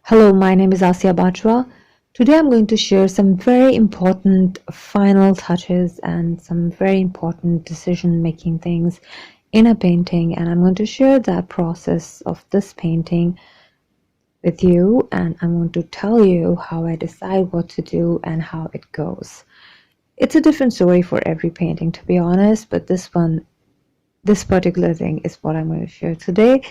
Hello, my name is Asiya Bajwa. Today I'm going to share some very important final touches and some very important decision making things in a painting, and I'm going to share that process of this painting with you, and I'm going to tell you how I decide what to do and how it goes. It's a different story for every painting, to be honest, but this particular thing is what I'm going to share today.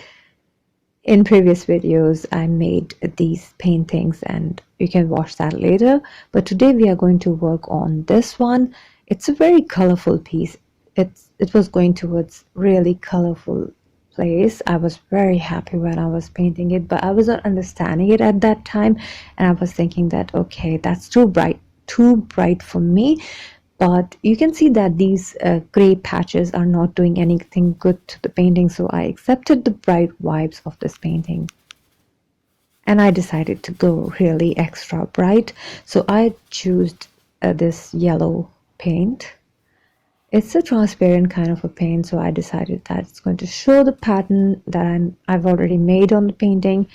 In previous videos, I made these paintings and you can watch that later. But today we are going to work on this one. It's a very colorful piece. It was going towards really colorful place. I was very happy when I was painting it, but I wasn't understanding it at that time. And I was thinking that, okay, that's too bright for me. But you can see that these gray patches are not doing anything good to the painting, so I accepted the bright vibes of this painting and I decided to go really extra bright. So I chose this yellow paint. It's a transparent kind of a paint, so I decided that it's going to show the pattern that I've already made on the painting,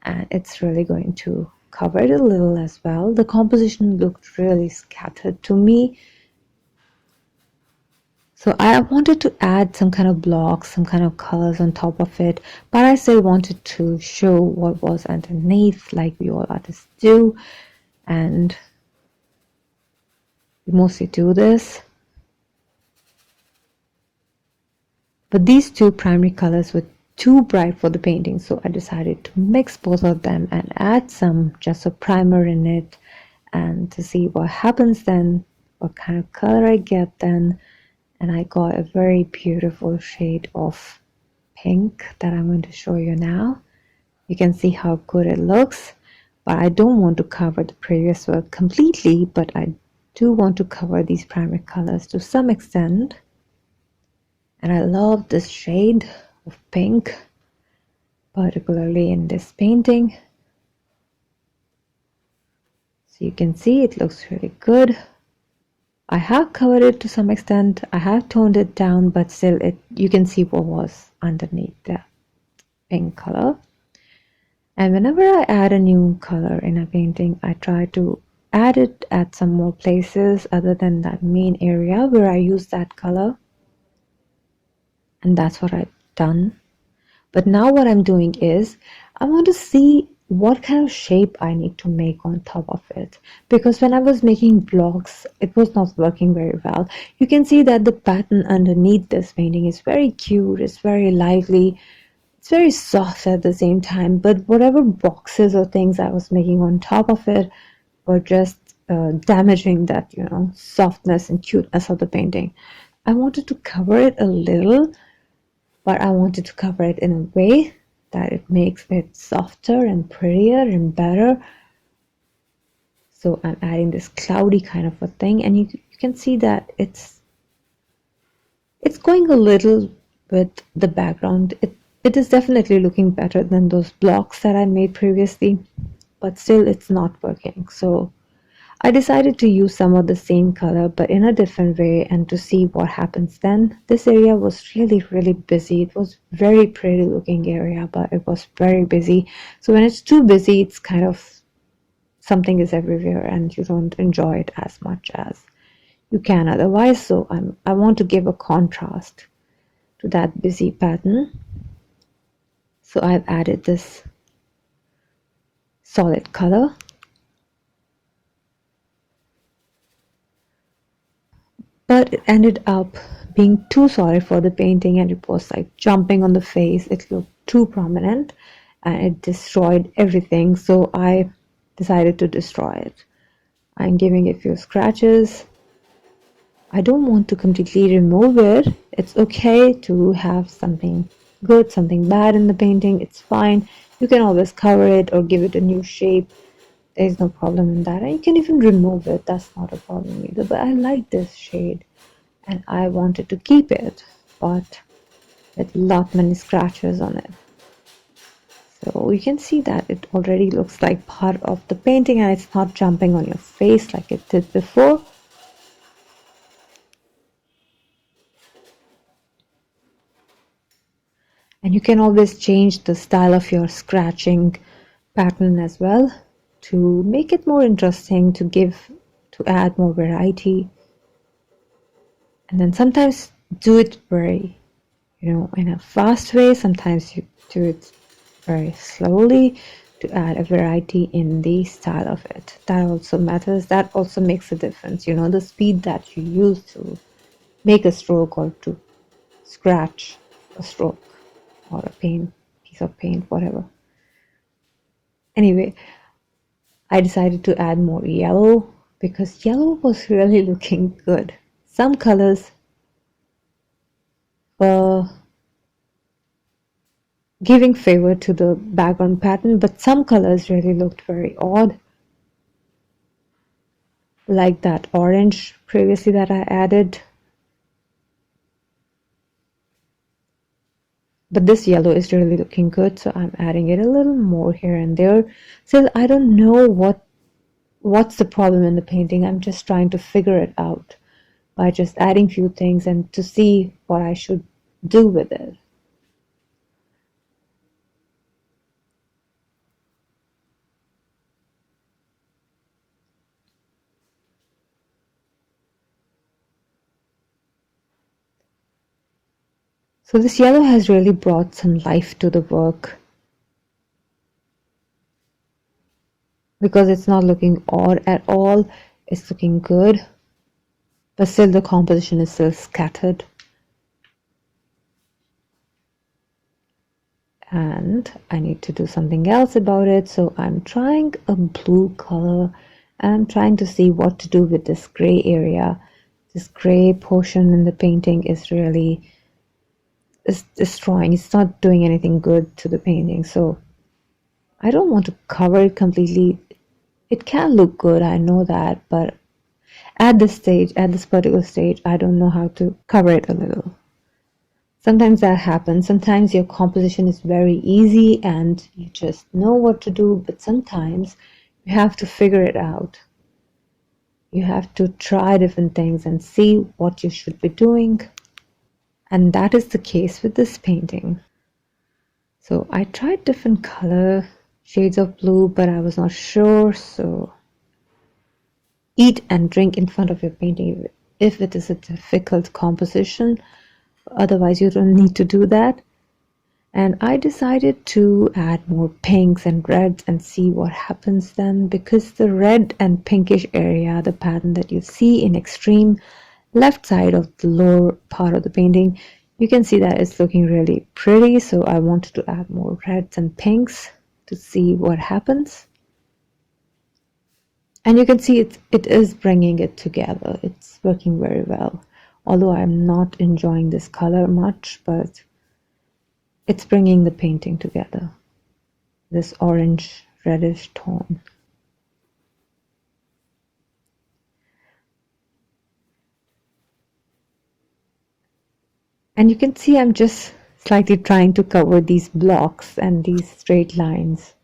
and it's really going to cover it a little as well. The composition looked really scattered to me. So I wanted to add some kind of blocks, some kind of colors on top of it, but I still wanted to show what was underneath, like we all artists do, and we mostly do this. But these two primary colors were too bright for the painting, so I decided to mix both of them and add some just a primer in it, and to see what happens then, what kind of color I get then. And I got a very beautiful shade of pink that I'm going to show you now. You can see how good it looks, but I don't want to cover the previous work completely, but I do want to cover these primary colors to some extent. And I love this shade of pink, particularly in this painting. So you can see it looks really good. I have covered it to some extent. I have toned it down, but still you can see what was underneath that pink color. And whenever I add a new color in a painting, I try to add it at some more places other than that main area where I use that color. And that's what I've done. But now what I'm doing is I want to see what kind of shape I need to make on top of it, because when I was making blocks it was not working very well. You can see that the pattern underneath this painting is very cute, it's very lively, it's very soft at the same time, but whatever boxes or things I was making on top of it were just damaging that, softness and cuteness of the painting. I wanted to cover it a little, but I wanted to cover it in a way that it makes it softer and prettier and better. So I'm adding this cloudy kind of a thing, and you can see that it's going a little with the background. It is definitely looking better than those blocks that I made previously, but still it's not working. So I decided to use some of the same color but in a different way, and to see what happens then. This area was really busy. It was very pretty looking area, but it was very busy. So when it's too busy, it's kind of something is everywhere and you don't enjoy it as much as you can otherwise. So I want to give a contrast to that busy pattern. So I've added this solid color. But it ended up being too solid for the painting, and it was like jumping on the face. It looked too prominent and it destroyed everything. So I decided to destroy it. I'm giving it a few scratches. I don't want to completely remove it. It's okay to have something good, something bad in the painting. It's fine. You can always cover it or give it a new shape. There's no problem in that. And you can even remove it. That's not a problem either. But I like this shade and I wanted to keep it, but with lot many scratches on it. So you can see that it already looks like part of the painting and it's not jumping on your face like it did before. And you can always change the style of your scratching pattern as well to make it more interesting, to add more variety. And then sometimes do it very, in a fast way. Sometimes you do it very slowly to add a variety in the style of it. That also matters. That also makes a difference. The speed that you use to make a stroke or to scratch a stroke or a piece of paint, whatever. Anyway, I decided to add more yellow because yellow was really looking good. Some colors were giving favor to the background pattern, but some colors really looked very odd, like that orange previously that I added. But this yellow is really looking good, so I'm adding it a little more here and there. Still, I don't know what's the problem in the painting. I'm just trying to figure it out by just adding few things and to see what I should do with it. So this yellow has really brought some life to the work because it's not looking odd at all. It's looking good, but still the composition is still scattered. And I need to do something else about it, so I'm trying a blue color and I'm trying to see what to do with this gray area. This gray portion in the painting is really destroying. It's not doing anything good to the painting, so I don't want to cover it completely. It can look good, I know that, but at this particular stage, I don't know how to cover it a little. Sometimes that happens. Sometimes your composition is very easy and you just know what to do, but sometimes you have to figure it out. You have to try different things and see what you should be doing. And that is the case with this painting. So I tried different color shades of blue, but I was not sure. So eat and drink in front of your painting if it is a difficult composition. Otherwise, you don't need to do that. And I decided to add more pinks and reds and see what happens then, because the red and pinkish area, the pattern that you see in extreme left side of the lower part of the painting, you can see that it's looking really pretty. So I wanted to add more reds and pinks to see what happens. And you can see it is bringing it together. It's working very well. Although I'm not enjoying this color much, but it's bringing the painting together. This orange reddish tone. And you can see I'm just slightly trying to cover these blocks and these straight lines,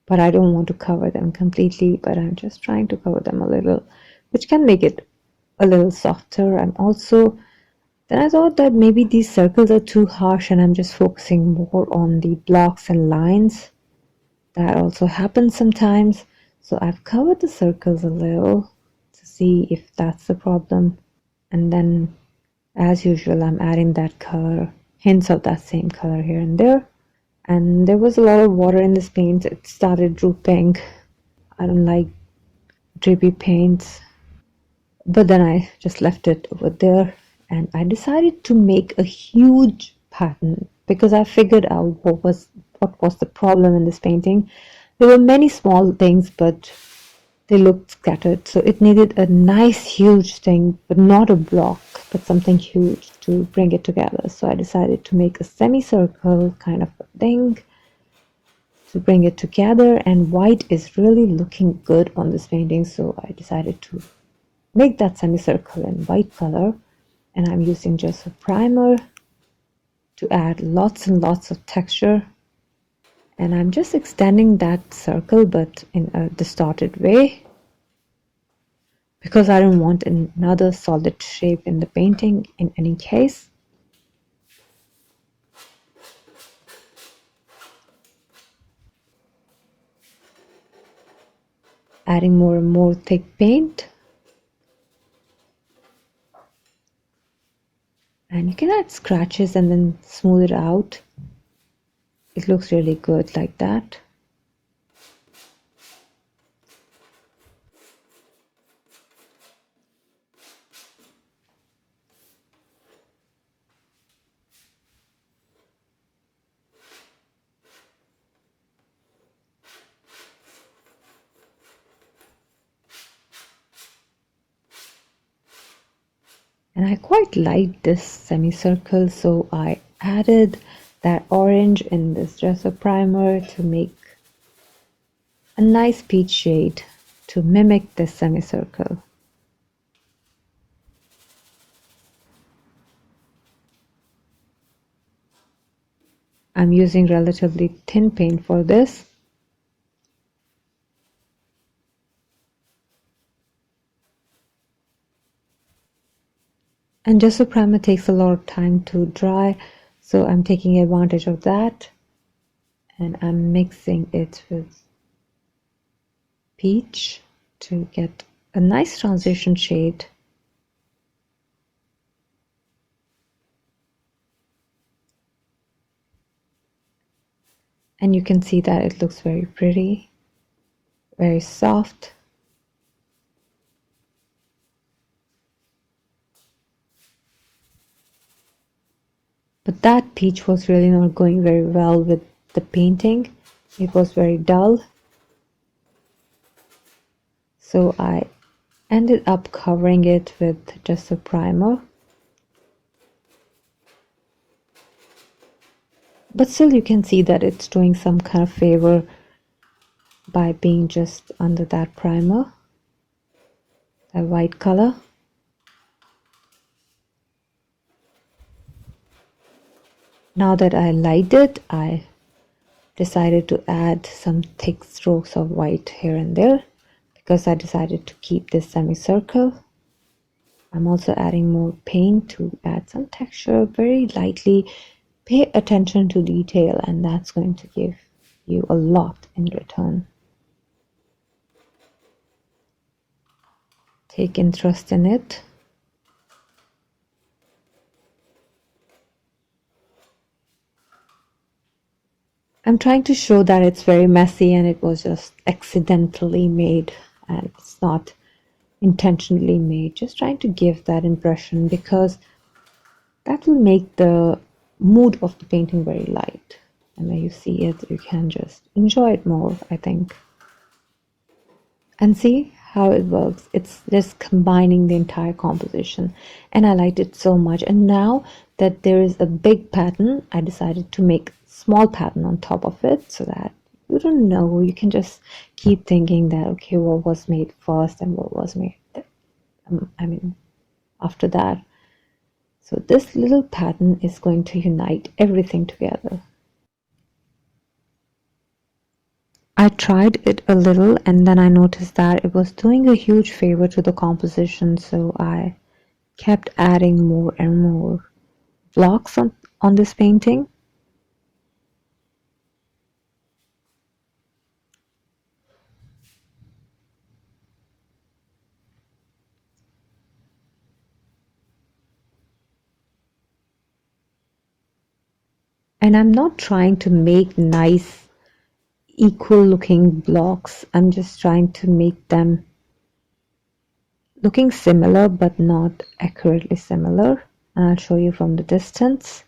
but I don't want to cover them completely, but I'm just trying to cover them a little, which can make it a little softer. Then I thought that maybe these circles are too harsh and I'm just focusing more on the blocks and lines. That also happens sometimes. So I've covered the circles a little to see if that's the problem. And then, as usual, I'm adding that color, hints of that same color here and there. And there was a lot of water in this paint. It started drooping. I don't like drippy paints. But then I just left it over there and I decided to make a huge pattern because I figured out what was the problem in this painting. There were many small things, but they looked scattered. So it needed a nice huge thing, but not a block, but something huge to bring it together. So I decided to make a semicircle kind of a thing to bring it together, and white is really looking good on this painting. So I decided to make that semicircle in white color, and I'm using just a primer to add lots and lots of texture. And I'm just extending that circle but in a distorted way because I don't want another solid shape in the painting in any case. adding more and more thick paint. And you can add scratches and then smooth it out. It looks really good like that. And I quite like this semicircle, so I added that orange in this dresser primer to make a nice peach shade to mimic this semicircle. I'm using relatively thin paint for this. And gesso primer takes a lot of time to dry, so I'm taking advantage of that. And I'm mixing it with peach to get a nice transition shade. And you can see that it looks very pretty, very soft. But that peach was really not going very well with the painting. It was very dull. So I ended up covering it with just a primer. But still you can see that it's doing some kind of favor by being just under that primer, that white color. Now that I liked it, I decided to add some thick strokes of white here and there because I decided to keep this semicircle. I'm also adding more paint to add some texture very lightly. Pay attention to detail, and that's going to give you a lot in return. Take interest in it. I'm trying to show that it's very messy and it was just accidentally made and it's not intentionally made. Just trying to give that impression because that will make the mood of the painting very light. And when you see it, you can just enjoy it more, I think. And see how it works. It's just combining the entire composition. And I liked it so much. And now that there is a big pattern, I decided to make small pattern on top of it so that you don't know, you can just keep thinking that okay, what was made first and what was made after that. So this little pattern is going to unite everything together. I tried it a little and then I noticed that it was doing a huge favor to the composition, so I kept adding more and more blocks on this painting. And I'm not trying to make nice equal looking blocks. I'm just trying to make them looking similar but not accurately similar. And I'll show you from the distance.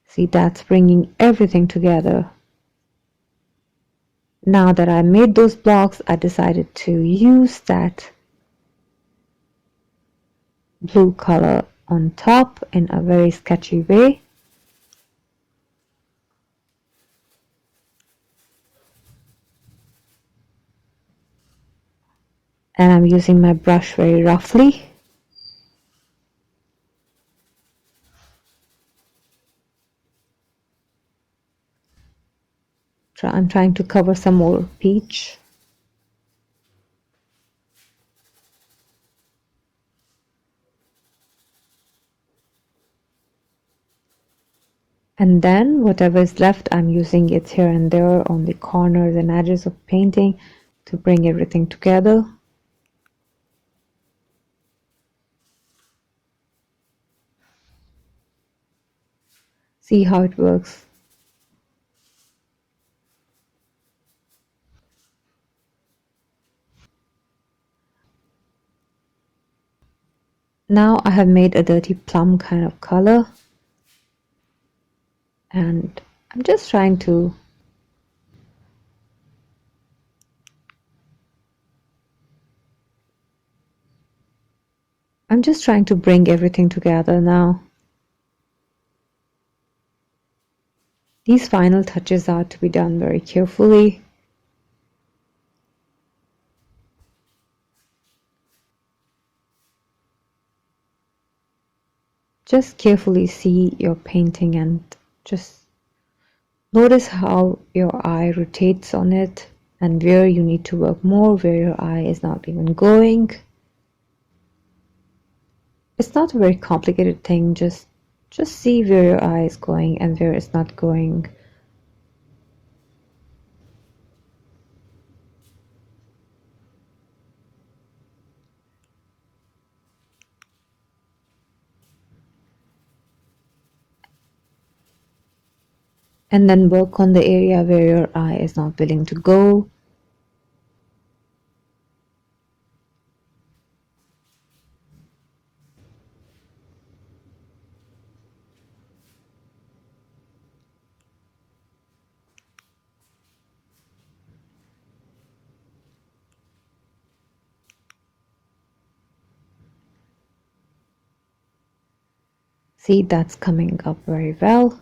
See, that's bringing everything together. Now that I made those blocks, I decided to use that blue color on top in a very sketchy way. And I'm using my brush very roughly. I'm trying to cover some more peach. And then whatever is left, I'm using it here and there on the corners and edges of painting to bring everything together. See how it works. Now I have made a dirty plum kind of color, and I'm just trying to bring everything together now. These final touches are to be done very carefully. Just carefully see your painting and just notice how your eye rotates on it and where you need to work more, where your eye is not even going. It's not a very complicated thing, just see where your eye is going and where it's not going. And then work on the area where your eye is not willing to go. See, that's coming up very well.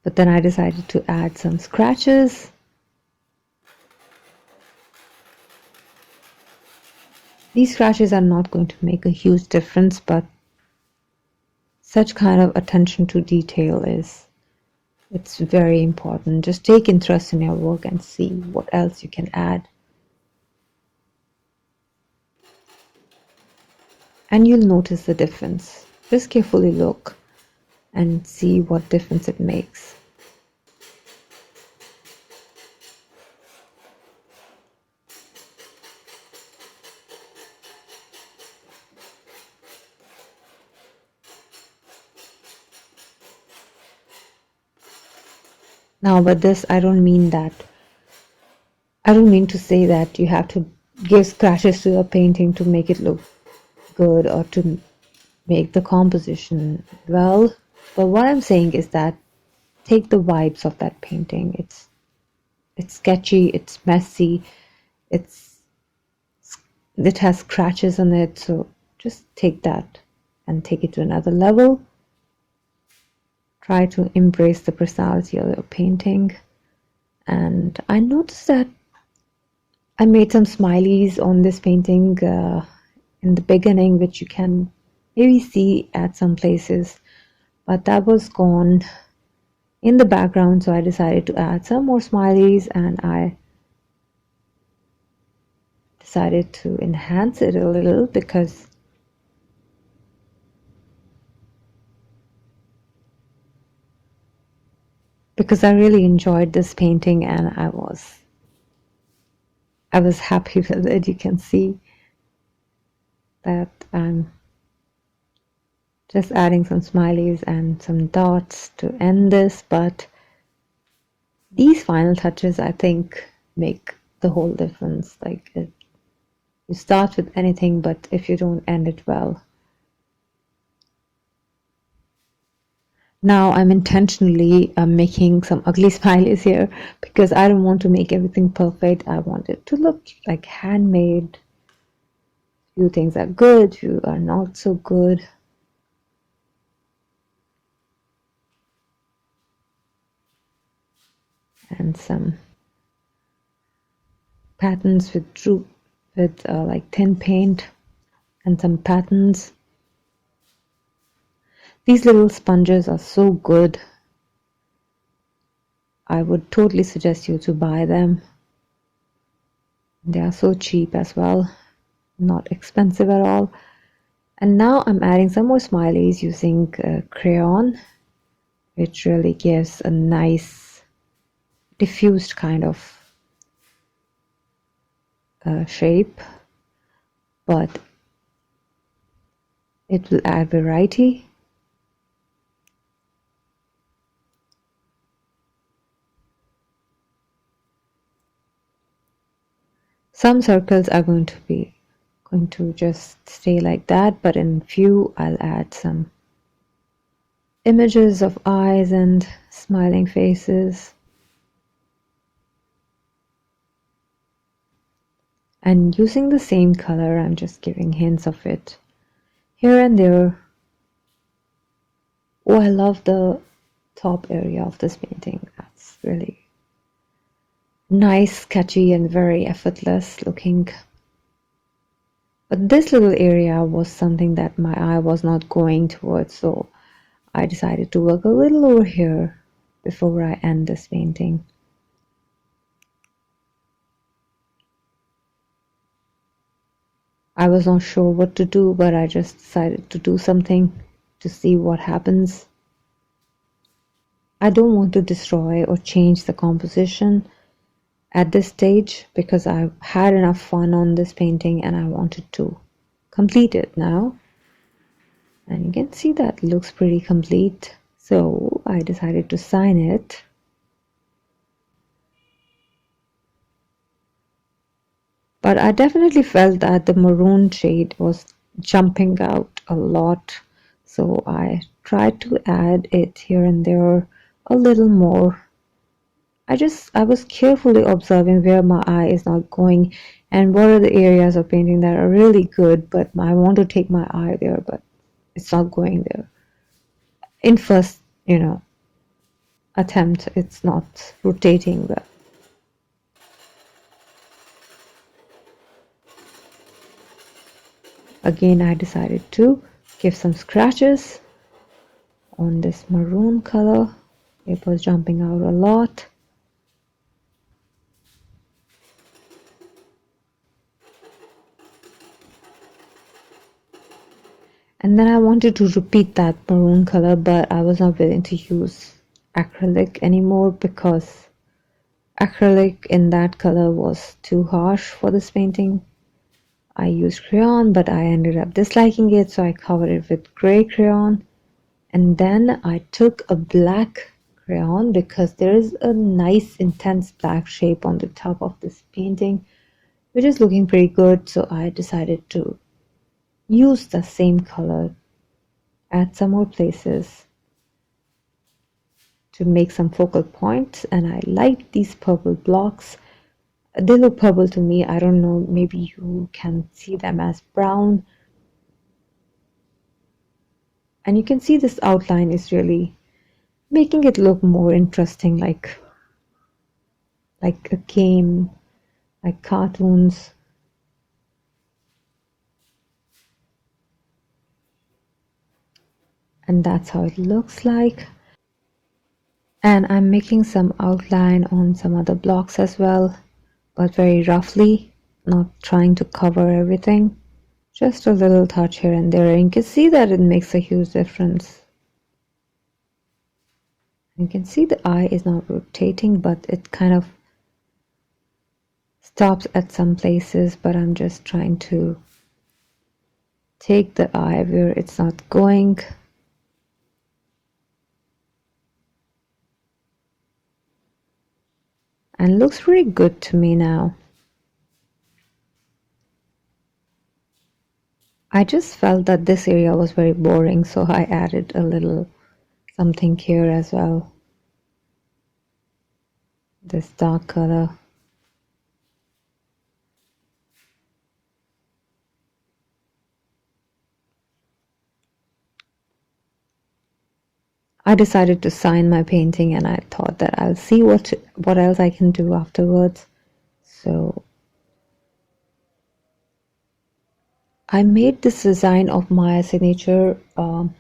But then I decided to add some scratches. These scratches are not going to make a huge difference, but such kind of attention to detail it's very important. Just take interest in your work and see what else you can add. And you'll notice the difference. Just carefully look and see what difference it makes. Now, with this, I don't mean to say that you have to give scratches to a painting to make it look good or to make the composition well. But what I'm saying is that take the vibes of that painting. It's sketchy, it's messy, it has scratches on it, so just take that and take it to another level. Try to embrace the personality of your painting. And I noticed that I made some smileys on this painting in the beginning, which you can maybe see at some places, but that was gone in the background, so I decided to add some more smileys, and I decided to enhance it a little because I really enjoyed this painting and I was happy with it. You can see that I'm just adding some smileys and some dots to end this, but these final touches I think make the whole difference. Like you start with anything, but if you don't end it well. Now I'm intentionally making some ugly smileys here because I don't want to make everything perfect. I want it to look like handmade. Few things are good, few are not so good. And some patterns with like thin paint and some patterns. These little sponges are so good. I would totally suggest you to buy them. They are so cheap as well, not expensive at all. And now I'm adding some more smileys using crayon, which really gives a nice diffused kind of shape, but it will add variety. Some circles are going to just stay like that, but in few I'll add some images of eyes and smiling faces. And using the same color, I'm just giving hints of it here and there. Oh, I love the top area of this painting. That's really nice, sketchy, and very effortless looking. But this little area was something that my eye was not going towards, so I decided to work a little over here before I end this painting. I was not sure what to do, but I just decided to do something to see what happens. I don't want to destroy or change the composition at this stage because I've had enough fun on this painting and I wanted to complete it now. And you can see that looks pretty complete. So I decided to sign it. But I definitely felt that the maroon shade was jumping out a lot. So I tried to add it here and there a little more. I was carefully observing where my eye is not going and what are the areas of painting that are really good, but I want to take my eye there, but it's not going there. In first, attempt, it's not rotating well. Again, I decided to give some scratches on this maroon color. It was jumping out a lot. And then I wanted to repeat that maroon color, but I was not willing to use acrylic anymore because acrylic in that color was too harsh for this painting. I used crayon, but I ended up disliking it, so I covered it with gray crayon. And then I took a black crayon because there is a nice intense black shape on the top of this painting, which is looking pretty good. So I decided to use the same color at some more places to make some focal points. And I like these purple blocks. They look purple to me. I don't know, maybe you can see them as brown. And you can see this outline is really making it look more interesting, like a game, like cartoons. And that's how it looks like. And I'm making some outline on some other blocks as well, but very roughly, not trying to cover everything. Just a little touch here and there. And you can see that it makes a huge difference. You can see the eye is not rotating, but it kind of stops at some places, but I'm just trying to take the eye where it's not going. And looks pretty good to me now. I just felt that this area was very boring, so I added a little something here as well. This dark color. I decided to sign my painting and I thought that I'll see what else I can do afterwards. So I made this design of my signature with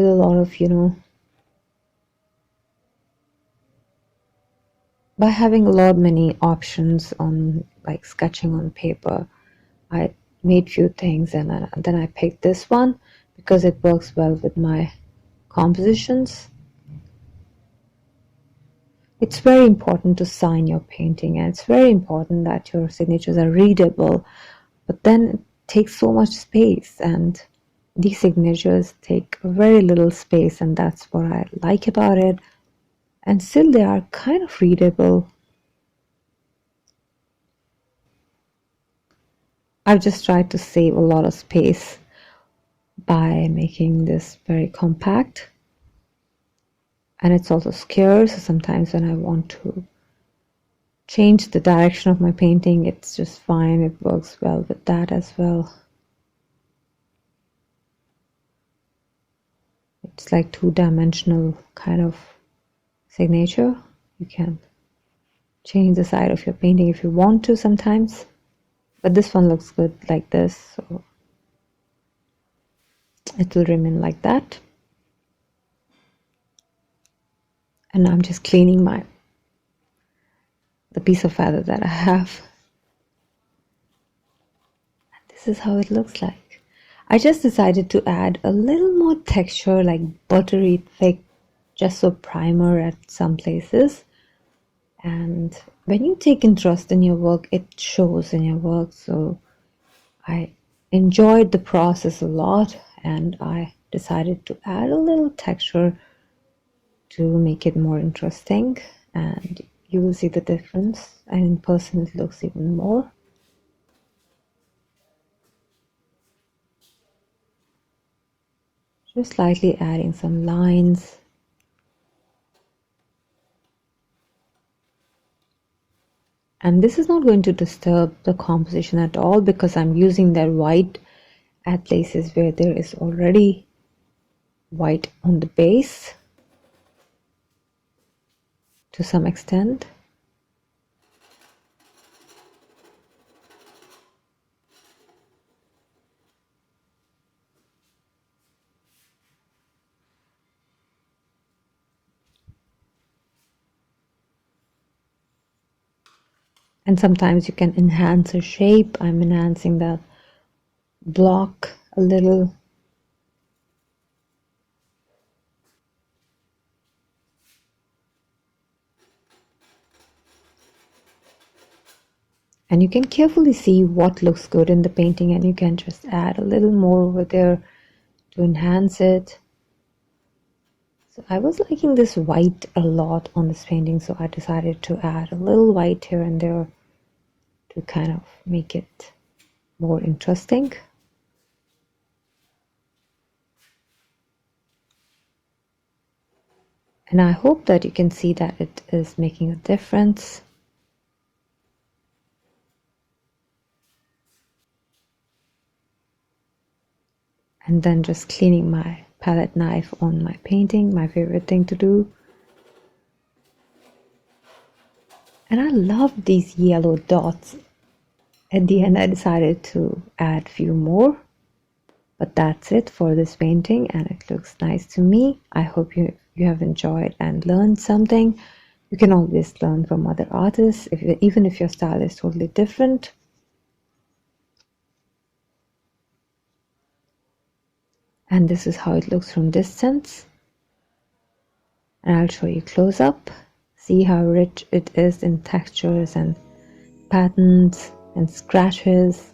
a lot of, by having a lot many options on like sketching on paper, I made few things, and then I picked this one because it works well with my compositions. It's very important to sign your painting, and it's very important that your signatures are readable, but then it takes so much space, and these signatures take very little space, and that's what I like about it. And still they are kind of readable. I've just tried to save a lot of space by making this very compact, and it's also scarce. So sometimes when I want to change the direction of my painting, it's just fine. It works well with that as well. It's like two-dimensional kind of signature. You can change the side of your painting if you want to sometimes, but this one looks good like this, so it will remain like that. And I'm just cleaning the piece of feather that I have. This is how it looks like. I just decided to add a little more texture, like buttery thick gesso primer at some places. And when you take interest in your work, it shows in your work. So I enjoyed the process a lot, and I decided to add a little texture to make it more interesting, and you will see the difference, and in person it looks even more. Just slightly adding some lines. And this is not going to disturb the composition at all because I'm using that white at places where there is already white on the base to some extent. And sometimes you can enhance a shape. I'm enhancing the block a little. And you can carefully see what looks good in the painting, and you can just add a little more over there to enhance it. So I was liking this white a lot on this painting, so I decided to add a little white here and there to kind of make it more interesting. And I hope that you can see that it is making a difference. And then just cleaning my palette knife on my painting, my favorite thing to do. And I love these yellow dots. At the end I decided to add a few more. But that's it for this painting, and it looks nice to me. I hope you have enjoyed and learned something. You can always learn from other artists, even if your style is totally different. And this is how it looks from distance. And I'll show you close up. See how rich it is in textures and patterns and scratches.